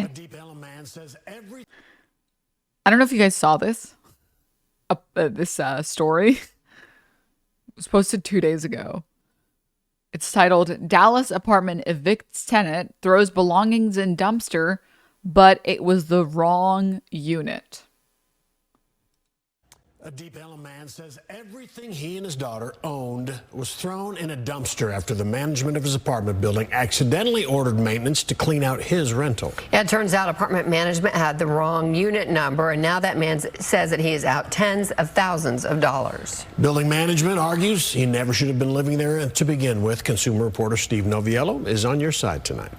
Okay. I don't know if you guys saw this. This story. It was posted 2 days ago. It's titled, Dallas apartment evicts tenant, throws belongings in dumpster, but it was the wrong unit. A Deep Ellum man says everything he and his daughter owned was thrown in a dumpster after the management of his apartment building accidentally ordered maintenance to clean out his rental. Yeah, it turns out apartment management had the wrong unit number, and now that man says that he is out tens of thousands of dollars. Building management argues he never should have been living there to begin with. Consumer reporter Steve Noviello is on your side tonight.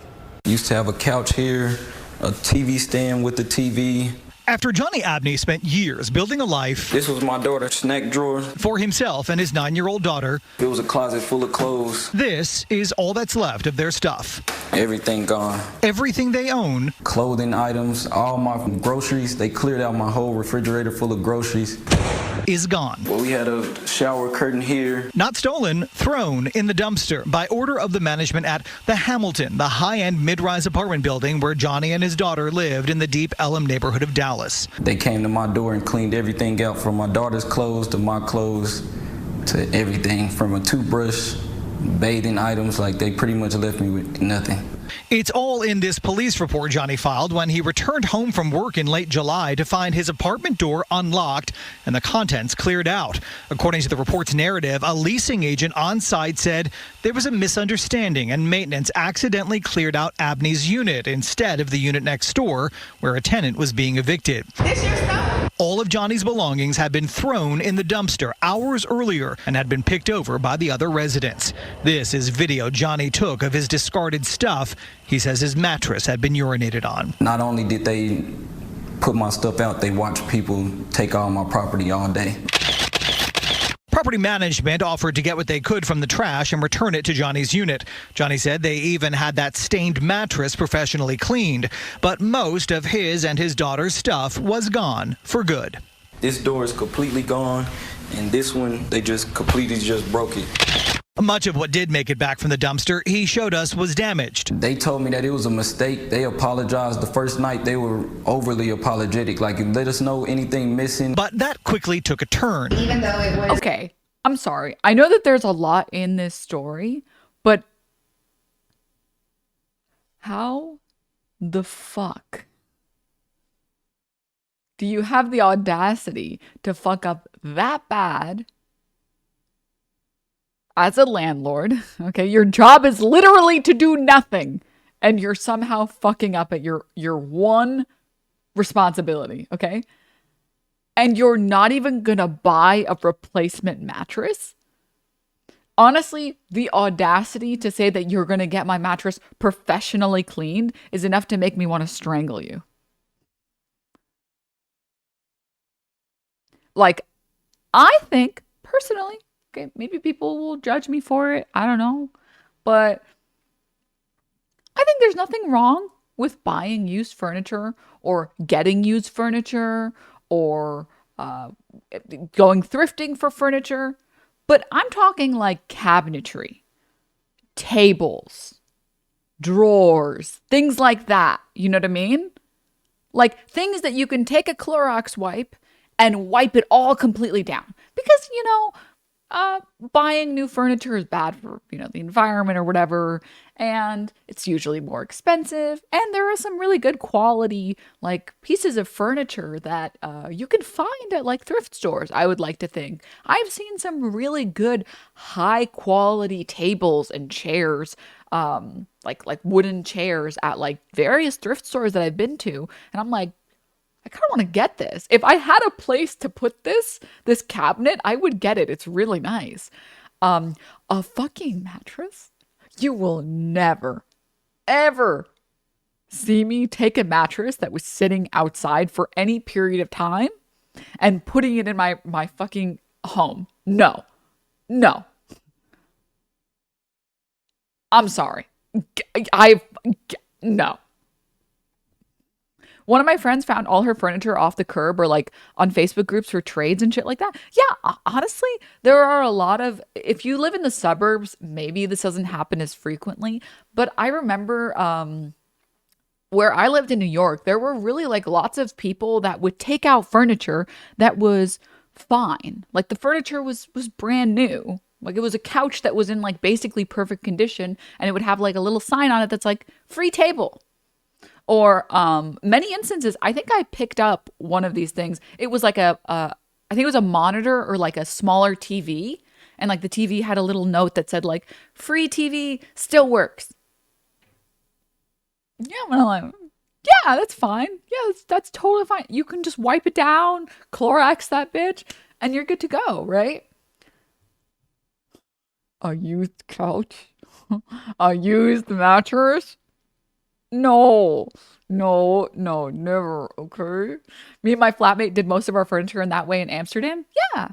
Used to have a couch here, a TV stand with the TV. After Johnny Abney spent years building a life. This was my daughter's snack drawer. For himself and his 9-year-old daughter. It was a closet full of clothes. This is all that's left of their stuff. Everything gone. Everything they own. Clothing items, all my groceries. They cleared out my whole refrigerator full of groceries. Is gone. Well, we had a shower curtain here. Not stolen, thrown in the dumpster by order of the management at the Hamilton, the high-end mid-rise apartment building where Johnny and his daughter lived in the Deep Ellum neighborhood of Dallas. They came to my door and cleaned everything out, from my daughter's clothes to my clothes to everything, from a toothbrush, bathing items. Like, they pretty much left me with nothing. It's all in this police report Johnny filed when he returned home from work in late July to find his apartment door unlocked and the contents cleared out. According to the report's narrative, a leasing agent on site said there was a misunderstanding and maintenance accidentally cleared out Abney's unit instead of the unit next door where a tenant was being evicted. This your stuff? All of Johnny's belongings had been thrown in the dumpster hours earlier and had been picked over by the other residents. This is video Johnny took of his discarded stuff. He says his mattress had been urinated on. Not only did they put my stuff out, they watched people take all my property all day. Property management offered to get what they could from the trash and return it to Johnny's unit. Johnny said they even had that stained mattress professionally cleaned, but most of his and his daughter's stuff was gone for good. This door is completely gone, and this one, they just completely just broke it. Much of what did make it back from the dumpster, he showed us, was damaged. They told me that it was a mistake. They apologized the first night. They were overly apologetic, like, let us know anything missing. But that quickly took a turn. Even though it was... Okay, I'm sorry. I know that there's a lot in this story, but how the fuck do you have the audacity to fuck up that bad as a landlord? Okay, your job is literally to do nothing, and you're somehow fucking up at your one responsibility, okay? And you're not even gonna buy a replacement mattress? Honestly, the audacity to say that you're gonna get my mattress professionally cleaned is enough to make me want to strangle you. Like, I think, personally, okay, maybe people will judge me for it, I don't know, but I think there's nothing wrong with buying used furniture or getting used furniture or going thrifting for furniture. But I'm talking like cabinetry, tables, drawers, things like that. You know what I mean? Like things that you can take a Clorox wipe and wipe it all completely down. Because, you know, buying new furniture is bad for, you know, the environment or whatever, and it's usually more expensive, and there are some really good quality like pieces of furniture that you can find at like thrift stores. I would like to think I've seen some really good high quality tables and chairs, like wooden chairs at like various thrift stores that I've been to, and I'm like, I kind of want to get this. If I had a place to put this cabinet, I would get it. It's really nice. A fucking mattress? You will never, ever see me take a mattress that was sitting outside for any period of time and putting it in my fucking home. No. No. I'm sorry. No. One of my friends found all her furniture off the curb or like on Facebook groups for trades and shit like that. Yeah, honestly, there are a lot of, if you live in the suburbs, maybe this doesn't happen as frequently, but I remember where I lived in New York, there were really like lots of people that would take out furniture that was fine. Like the furniture was brand new. Like it was a couch that was in like basically perfect condition, and it would have like a little sign on it that's like free table. Or many instances, I think I picked up one of these things. It was like I think it was a monitor or like a smaller TV, and like the TV had a little note that said like free TV still works. Yeah, I'm like, yeah, that's fine. Yeah, that's totally fine. You can just wipe it down, Clorox that bitch, and you're good to go, right? A used couch, a used mattress. No, no, never. Okay. Me and my flatmate did most of our furniture in that way in Amsterdam. Yeah.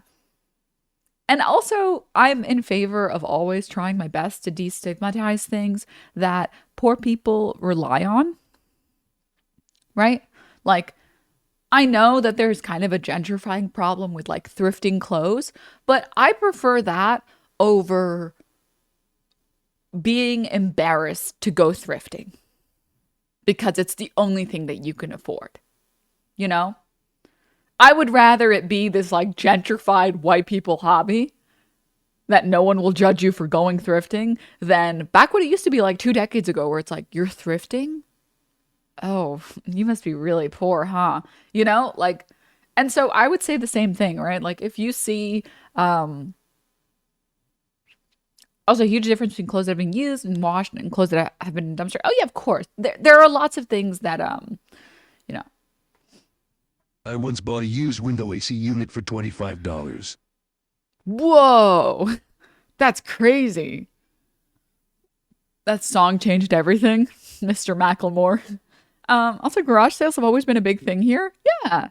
And also, I'm in favor of always trying my best to destigmatize things that poor people rely on, right? Like, I know that there's kind of a gentrifying problem with like thrifting clothes, but I prefer that over being embarrassed to go thrifting because it's the only thing that you can afford, you know? I would rather it be this like gentrified white people hobby that no one will judge you for going thrifting than back when it used to be like 2 decades ago where it's like, you're thrifting? Oh, you must be really poor, huh? You know, like, and so I would say the same thing, right? Like if you see, also a huge difference between clothes that have been used and washed and clothes that have been in dumpster. Oh yeah, of course. There are lots of things that, you know, I once bought a used window AC unit for $25. whoa, that's crazy. That song changed everything, Mr. Macklemore. Also, garage sales have always been a big thing here. Yeah.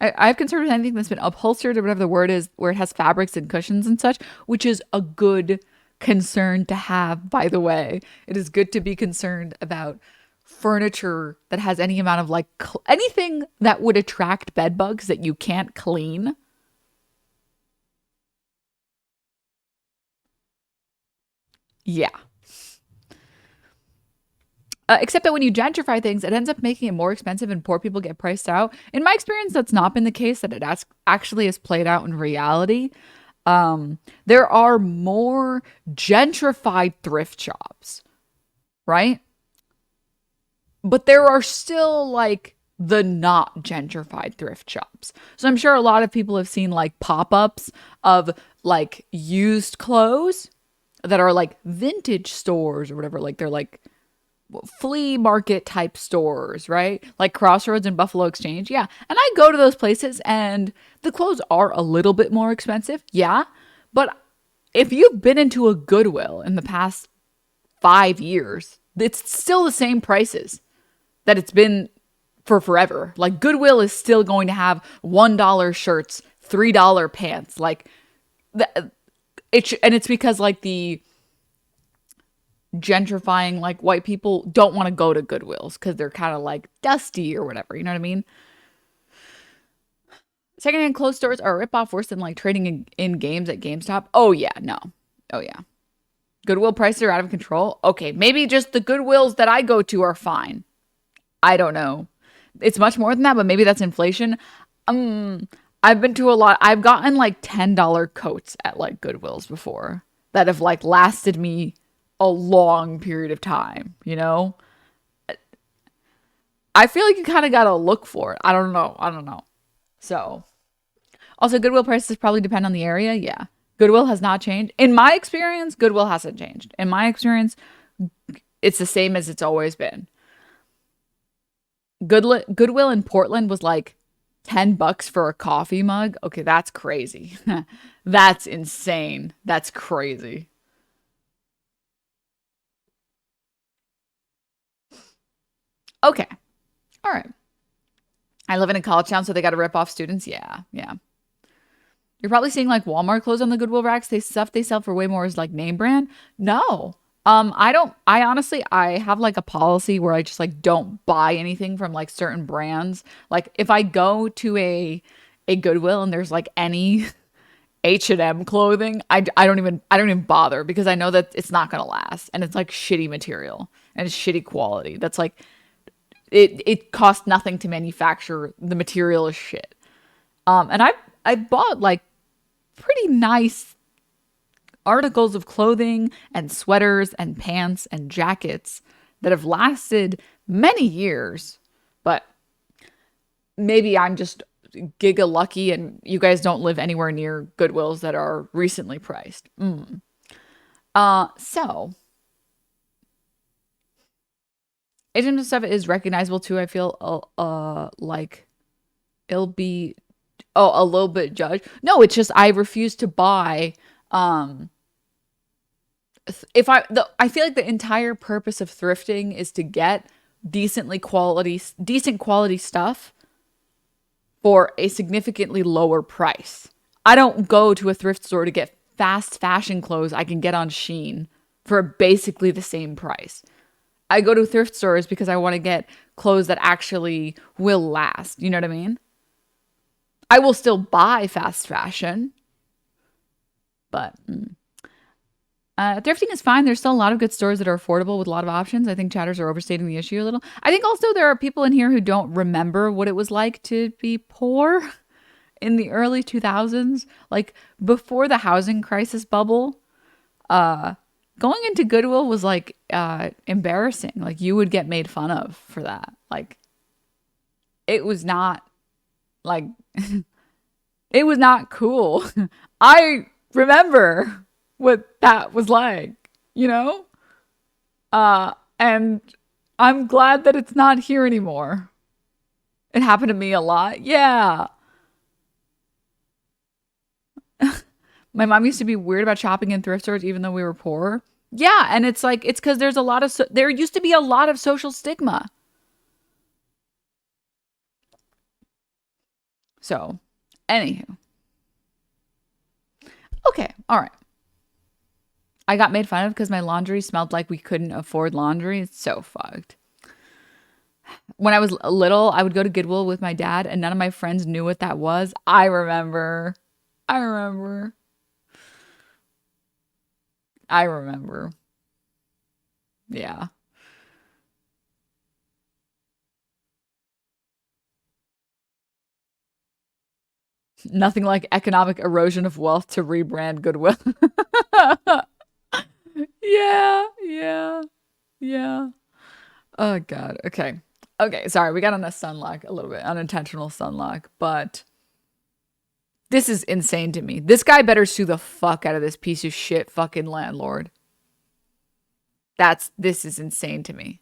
I have concern with anything that's been upholstered or whatever the word is, where it has fabrics and cushions and such, which is a good concern to have, by the way. It is good to be concerned about furniture that has any amount of like anything that would attract bed bugs that you can't clean. Yeah. Except that when you gentrify things, it ends up making it more expensive and poor people get priced out. In my experience, that's not been the case, that it actually has played out in reality. There are more gentrified thrift shops, right? But there are still like the not gentrified thrift shops. So I'm sure a lot of people have seen like pop-ups of like used clothes that are like vintage stores or whatever. Like they're like flea market type stores, right? Like Crossroads and Buffalo Exchange. Yeah. And I go to those places and the clothes are a little bit more expensive. Yeah. But if you've been into a Goodwill in the past 5 years, it's still the same prices that it's been for forever. Like Goodwill is still going to have $1 shirts, $3 pants. Like and it's because like the gentrifying like white people don't want to go to Goodwills because they're kind of like dusty or whatever, you know what I mean? Secondhand clothes stores are a ripoff worse than like trading in games at GameStop. Oh yeah, no. Oh yeah. Goodwill prices are out of control. Okay, maybe just the Goodwills that I go to are fine. I don't know. It's much more than that, but maybe that's inflation. I've been to a lot. I've gotten like $10 coats at like Goodwills before that have like lasted me a long period of time, you know? I feel like you kind of got to look for it. I don't know. So, also Goodwill prices probably depend on the area. Yeah. Goodwill has not changed. In my experience, Goodwill hasn't changed. In my experience, it's the same as it's always been. Goodwill in Portland was like $10 for a coffee mug. Okay, that's crazy. That's insane. That's crazy. Okay. All right. I live in a college town, so they got to rip off students. Yeah. Yeah. You're probably seeing like Walmart clothes on the Goodwill racks. Stuff they sell for way more is like name brand. No. I honestly have like a policy where I just like don't buy anything from like certain brands. Like if I go to a Goodwill and there's like any H&M clothing, I don't even bother because I know that it's not going to last and it's like shitty material and it's shitty quality. That's like it costs nothing to manufacture. The material is shit. And I bought like pretty nice articles of clothing and sweaters and pants and jackets that have lasted many years, but maybe I'm just giga lucky and you guys don't live anywhere near Goodwills that are recently priced. So Agent of Stuff is recognizable too. I feel like it'll be a little bit judged. No, it's just I refuse to buy. If I feel like the entire purpose of thrifting is to get decent quality stuff for a significantly lower price. I don't go to a thrift store to get fast fashion clothes I can get on Shein for basically the same price. I go to thrift stores because I want to get clothes that actually will last. You know what I mean? I will still buy fast fashion, but thrifting is fine. There's still a lot of good stores that are affordable with a lot of options. I think chatters are overstating the issue a little. I think also there are people in here who don't remember what it was like to be poor in the early 2000s, like before the housing crisis bubble. Going into Goodwill was like embarrassing. Like you would get made fun of for that. Like it was not like it was not cool. I remember what that was like, you know? And I'm glad that it's not here anymore. It happened to me a lot. Yeah. My mom used to be weird about shopping in thrift stores even though we were poor. Yeah, and it's like it's because there's a lot of there used to be a lot of social stigma. So, anywho. Okay, all right. I got made fun of because my laundry smelled like we couldn't afford laundry. It's so fucked. When I was little, I would go to Goodwill with my dad and none of my friends knew what that was. I remember. Yeah. Nothing like economic erosion of wealth to rebrand Goodwill. Yeah. Oh, God. Okay. Sorry. We got on a sunlock a little bit, unintentional sunlock, but this is insane to me. This guy better sue the fuck out of this piece of shit fucking landlord. This is insane to me.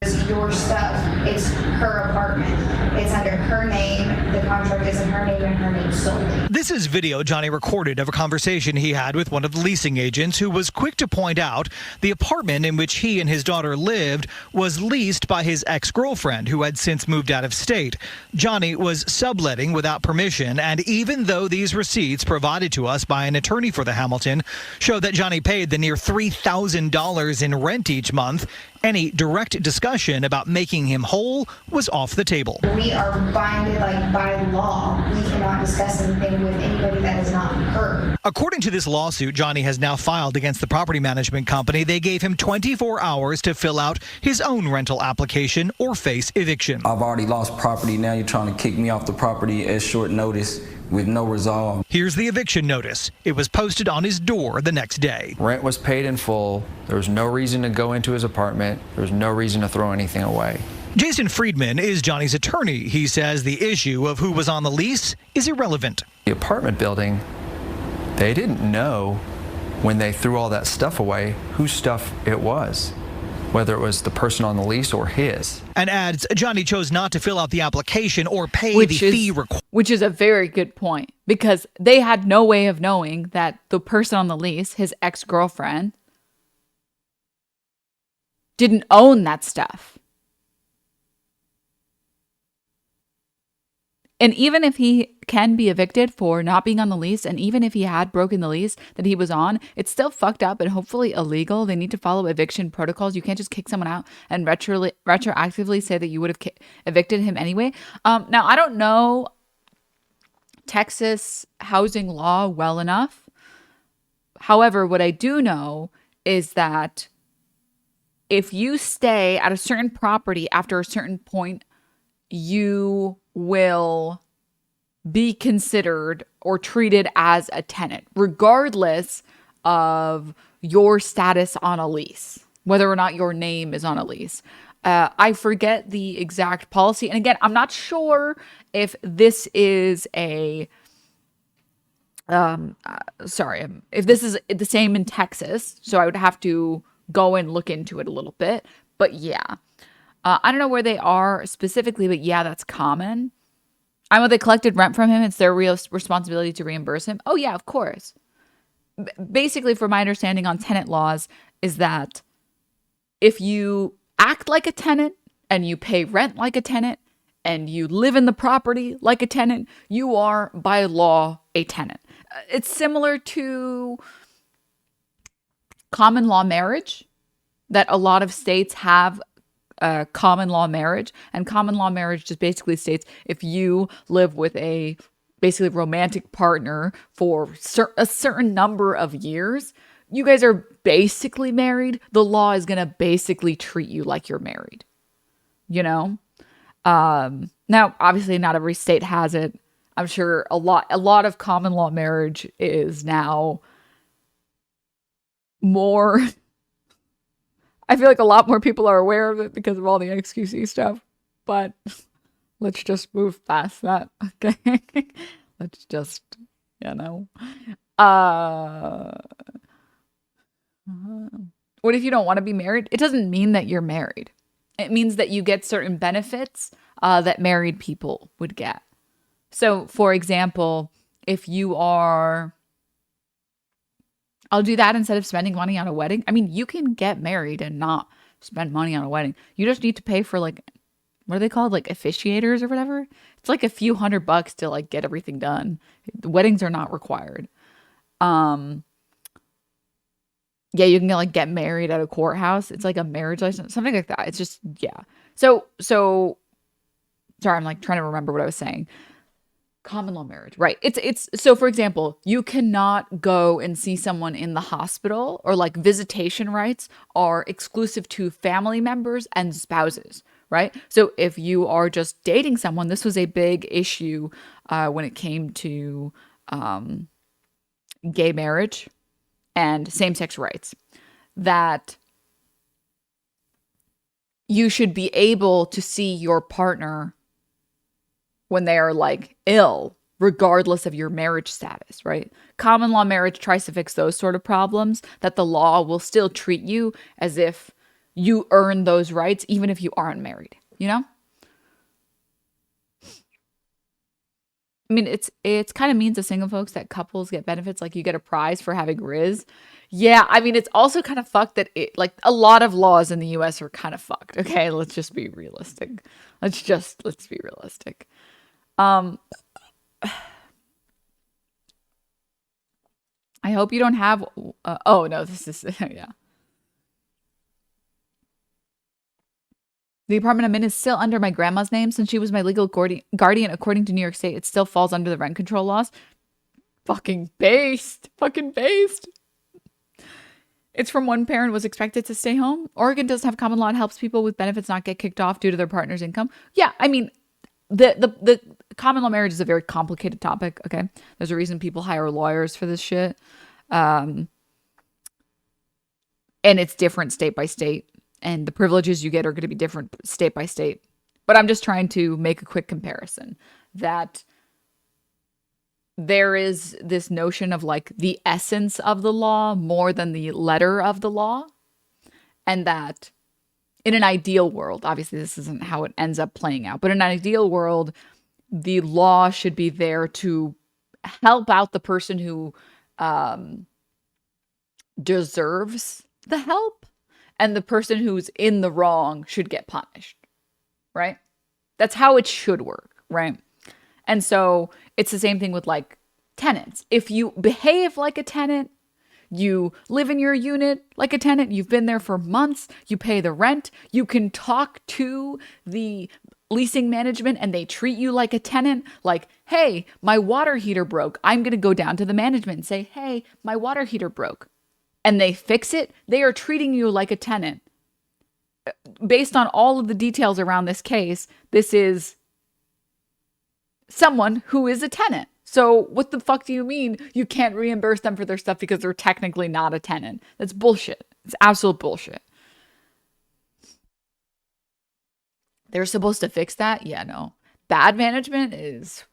It's your stuff. It's her apartment. It's under her name. The contract is in her name and her name solely. This is video Johnny recorded of a conversation he had with one of the leasing agents who was quick to point out the apartment in which he and his daughter lived was leased by his ex-girlfriend who had since moved out of state. Johnny was subletting without permission, and even though these receipts provided to us by an attorney for the Hamilton show that Johnny paid the near $3,000 in rent each month, any direct discussion about making him whole was off the table. We are binded by law. We cannot discuss anything with anybody that is not her. According to this lawsuit Johnny has now filed against the property management company, they gave him 24 hours to fill out his own rental application or face eviction. I've already lost property. Now you're trying to kick me off the property at short notice with no resolve. Here's the eviction notice. It was posted on his door the next day. Rent was paid in full. There was no reason to go into his apartment. There was no reason to throw anything away. Jason Friedman is Johnny's attorney. He says the issue of who was on the lease is irrelevant. The apartment building, they didn't know when they threw all that stuff away whose stuff it was, whether it was the person on the lease or his. And adds Johnny chose not to fill out the application or pay the fee required. Which is a very good point, because they had no way of knowing that the person on the lease, his ex-girlfriend, didn't own that stuff. And even if he can be evicted for not being on the lease, and even if he had broken the lease that he was on, it's still fucked up and hopefully illegal. They need to follow eviction protocols. You can't just kick someone out and retroactively say that you would have evicted him anyway. Now, I don't know Texas housing law well enough. However, what I do know is that if you stay at a certain property after a certain point, you will be considered or treated as a tenant, regardless of your status on a lease, whether or not your name is on a lease. I forget the exact policy. And again, I'm not sure if this is a if this is the same in Texas. So I would have to go and look into it a little bit. But yeah, I don't know where they are specifically, but yeah, that's common. I know they collected rent from him. It's their real responsibility to reimburse him. Oh yeah, of course. Basically, from my understanding on tenant laws is that if you act like a tenant and you pay rent like a tenant and you live in the property like a tenant, you are by law a tenant. It's similar to common law marriage, that a lot of states have common law marriage. And common law marriage just basically states if you live with a basically romantic partner for a certain number of years, you guys are basically married. The law is going to basically treat you like you're married, you know? Now, obviously not every state has it. I'm sure a lot of common law marriage is now more I feel like a lot more people are aware of it because of all the XQC stuff, but let's just move past that. Okay. Let's just, what if you don't want to be married? It doesn't mean that you're married. It means that you get certain benefits that married people would get. So, for example, if you are, I'll do that instead of spending money on a wedding. I mean, you can get married and not spend money on a wedding. You just need to pay for what are they called? Like officiators or whatever. It's like a few $100 to like get everything done. The weddings are not required. Yeah, you can get married at a courthouse. It's like a marriage license, something like that. It's just, yeah. So sorry, I'm trying to remember what I was saying. Common law marriage, right? It's so for example, you cannot go and see someone in the hospital, or visitation rights are exclusive to family members and spouses, right? So if you are just dating someone, this was a big issue when it came to gay marriage and same-sex rights, that you should be able to see your partner when they are ill, regardless of your marriage status, right? Common law marriage tries to fix those sort of problems, that the law will still treat you as if you earn those rights, even if you aren't married, you know? I mean, it's kind of means to single folks that couples get benefits, like you get a prize for having Riz. Yeah, I mean, it's also kind of fucked that a lot of laws in the US are kind of fucked. Okay, let's just be realistic. Let's be realistic. I hope you don't have, oh no, this is, yeah. The apartment I'm in is still under my grandma's name since she was my legal guardian. According to New York State, it still falls under the rent control laws. Fucking based. It's from one parent was expected to stay home. Oregon doesn't have common law. It helps people with benefits not get kicked off due to their partner's income. Yeah, I mean, the common law marriage is a very complicated topic, okay? There's a reason people hire lawyers for this shit. And it's different state by state. And the privileges you get are going to be different state by state. But I'm just trying to make a quick comparison that there is this notion of the essence of the law more than the letter of the law. And that in an ideal world, obviously this isn't how it ends up playing out, but in an ideal world, the law should be there to help out the person who deserves the help. And the person who's in the wrong should get punished, right? That's how it should work, right? And so it's the same thing with tenants. If you behave like a tenant, you live in your unit like a tenant, you've been there for months, you pay the rent, you can talk to the leasing management and they treat you like a tenant, hey, my water heater broke. I'm going to go down to the management and say, hey, my water heater broke. And they fix it, they are treating you like a tenant. based on all of the details around this case, this is someone who is a tenant. So what the fuck do you mean you can't reimburse them for their stuff because they're technically not a tenant? That's bullshit. It's absolute bullshit. They're supposed to fix that? Yeah, no. Bad management is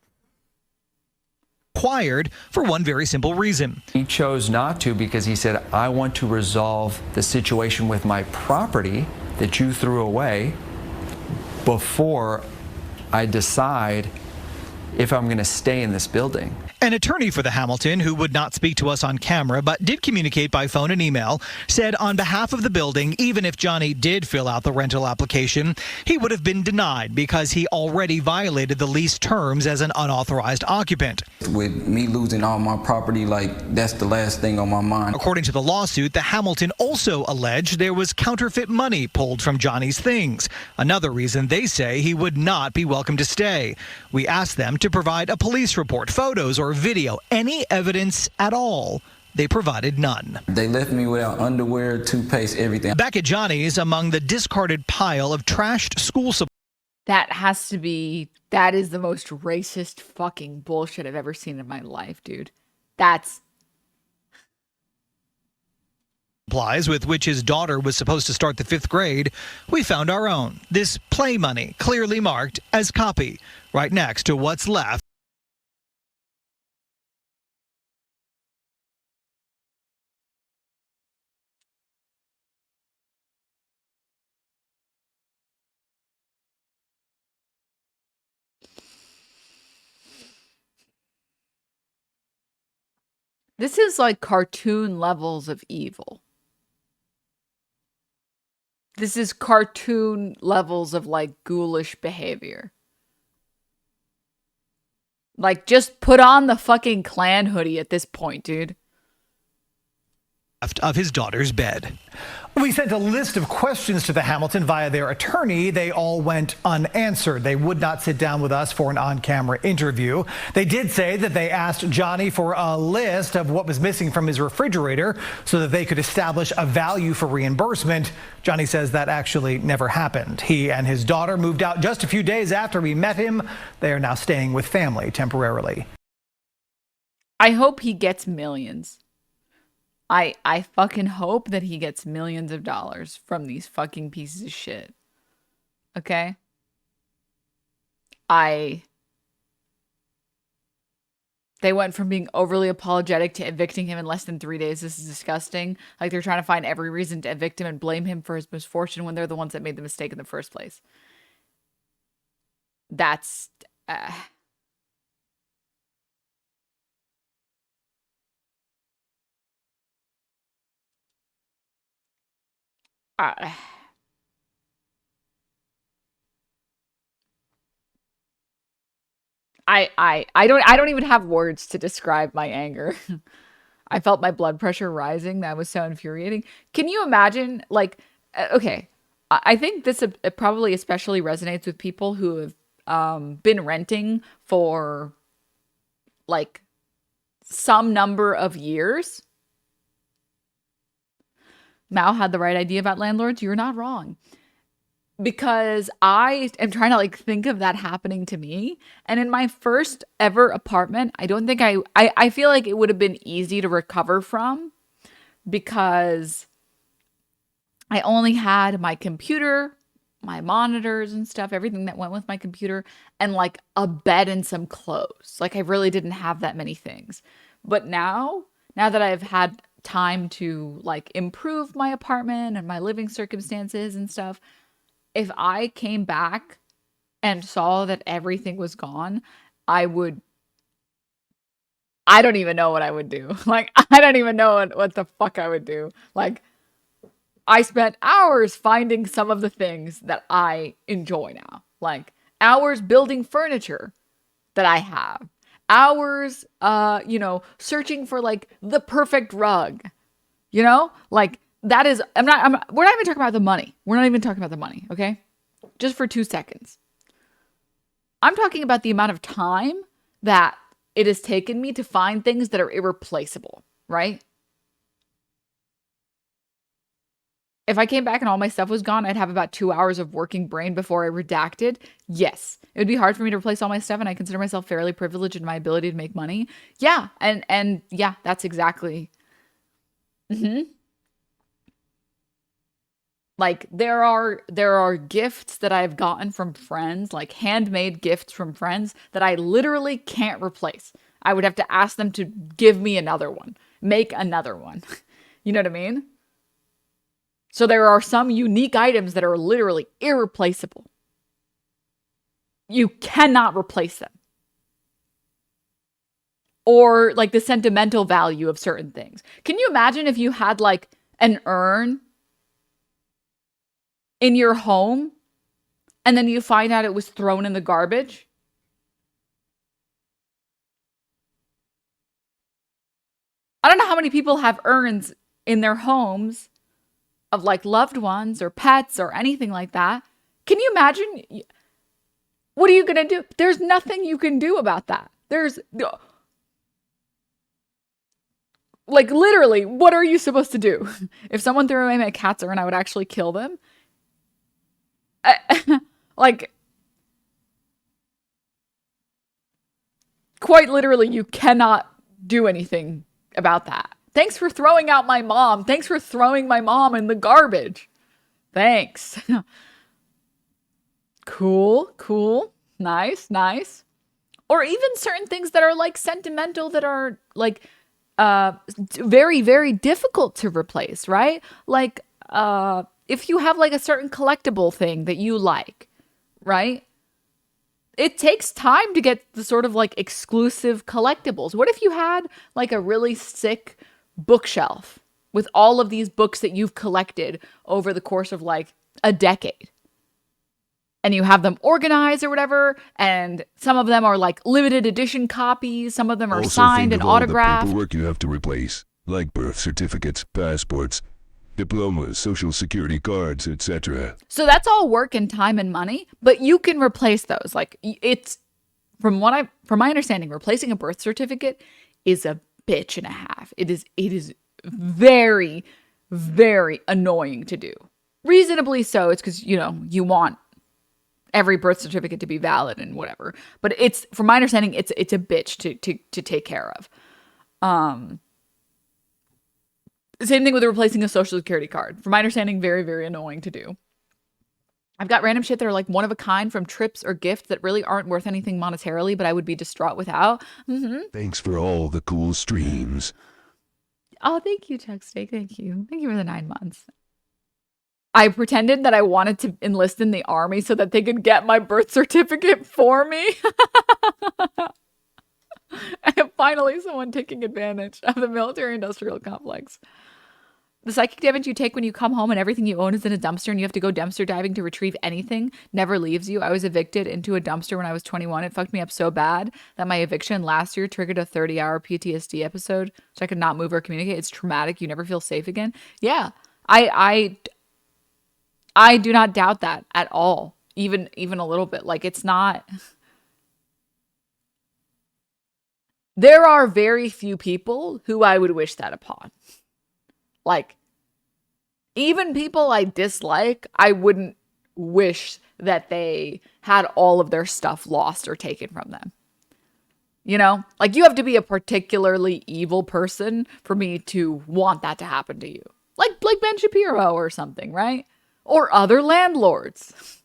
required for one very simple reason. He chose not to because he said, I want to resolve the situation with my property that you threw away before I decide if I'm going to stay in this building. An attorney for the Hamilton, who would not speak to us on camera but did communicate by phone and email, said on behalf of the building, even if Johnny did fill out the rental application, he would have been denied because he already violated the lease terms as an unauthorized occupant. With me losing all my property, like, that's the last thing on my mind. According to the lawsuit, the Hamilton also alleged there was counterfeit money pulled from Johnny's things. Another reason they say he would not be welcome to stay. We asked them to provide a police report, photos, or video, any evidence at all. They provided none. They left me without underwear, toothpaste, everything. Back at Johnny's, among the discarded pile of trashed school supplies. That is the most racist fucking bullshit I've ever seen in my life, dude. That's Supplies with which his daughter was supposed to start the 5th grade, we found our own. This play money, clearly marked as copy, right next to what's left. This is like cartoon levels of evil. This is cartoon levels of like ghoulish behavior. Like, just put on the fucking Klan hoodie at this point, dude. Of his daughter's bed. We sent a list of questions to the Hamilton via their attorney. They all went unanswered. They would not sit down with us for an on-camera interview. They did say that they asked Johnny for a list of what was missing from his refrigerator so that they could establish a value for reimbursement. Johnny says that actually never happened. He and his daughter moved out just a few days after we met him. They are now staying with family temporarily. I hope he gets millions. I fucking hope that he gets millions of dollars from these fucking pieces of shit. Okay? They went from being overly apologetic to evicting him in less than 3 days. This is disgusting. Like, they're trying to find every reason to evict him and blame him for his misfortune when they're the ones that made the mistake in the first place. That's... I don't even have words to describe my anger. I felt my blood pressure rising. That was so infuriating. Can you imagine, like, okay, I think this probably especially resonates with people who have been renting for like some number of years. Mao had the right idea about landlords. You're not wrong. Because I am trying to like think of that happening to me. And in my first ever apartment, I don't think I feel like it would have been easy to recover from because I only had my computer, my monitors and stuff, everything that went with my computer, and like a bed and some clothes. Like, I really didn't have that many things. But now that I've had time to like improve my apartment and my living circumstances and stuff, if I came back and saw that everything was gone, I don't even know what I would do. Like, I don't even know what the fuck I would do. Like, I spent hours finding some of the things that I enjoy now. Like, hours building furniture that I have. Hours, searching for like the perfect rug. You know? Like, that is, we're not even talking about the money. We're not even talking about the money, okay? Just for 2 seconds. I'm talking about the amount of time that it has taken me to find things that are irreplaceable, right? If I came back and all my stuff was gone, I'd have about 2 hours of working brain before I redacted. Yes. It would be hard for me to replace all my stuff, and I consider myself fairly privileged in my ability to make money. Yeah. And yeah, that's exactly. Like there are gifts that I've gotten from friends, like handmade gifts from friends that I literally can't replace. I would have to ask them to give me another one, make another one. You know what I mean? So there are some unique items that are literally irreplaceable. You cannot replace them. Or like the sentimental value of certain things. Can you imagine if you had like an urn in your home and then you find out it was thrown in the garbage? I don't know how many people have urns in their homes of like loved ones or pets or anything like that. Can you imagine? What are you going to do? There's nothing you can do about that. There's like literally, what are you supposed to do? If someone threw away my cat's urn, I would actually kill them. Like, quite literally, you cannot do anything about that. Thanks for throwing out my mom. Thanks for throwing my mom in the garbage. Thanks. Cool. Nice. Or even certain things that are like sentimental that are like very, very difficult to replace, right? Like if you have like a certain collectible thing that you like, right? It takes time to get the sort of like exclusive collectibles. What if you had like a really sick bookshelf with all of these books that you've collected over the course of like a decade? And you have them organized or whatever, and some of them are like limited edition copies, some of them are Also signed think and of all autographed. the paperwork you have to replace, like birth certificates, passports, diplomas, social security cards, etc. So that's all work and time and money, but you can replace those. Like it's from my understanding, replacing a birth certificate is a bitch and a half. It is very, very annoying to do. Reasonably so. It's because, you want every birth certificate to be valid and whatever. But it's, from my understanding, it's a bitch to take care of. Same thing with replacing a social security card. From my understanding, very, very annoying to do. I've got random shit that are like one of a kind from trips or gifts that really aren't worth anything monetarily, but I would be distraught without. Thanks for all the cool streams. Oh, thank you, Chuck Steak. Thank you. Thank you for the 9 months. I pretended that I wanted to enlist in the army so that they could get my birth certificate for me. And finally, someone taking advantage of the military-industrial complex. The psychic damage you take when you come home and everything you own is in a dumpster and you have to go dumpster diving to retrieve anything never leaves you. I was evicted into a dumpster when I was 21. It fucked me up so bad that my eviction last year triggered a 30-hour PTSD episode, so I could not move or communicate. It's traumatic. You never feel safe again. Yeah, I do not doubt that at all, even a little bit. Like, it's not... There are very few people who I would wish that upon. Like, even people I dislike, I wouldn't wish that they had all of their stuff lost or taken from them. You know? Like, you have to be a particularly evil person for me to want that to happen to you. Like Ben Shapiro or something, right? Or other landlords.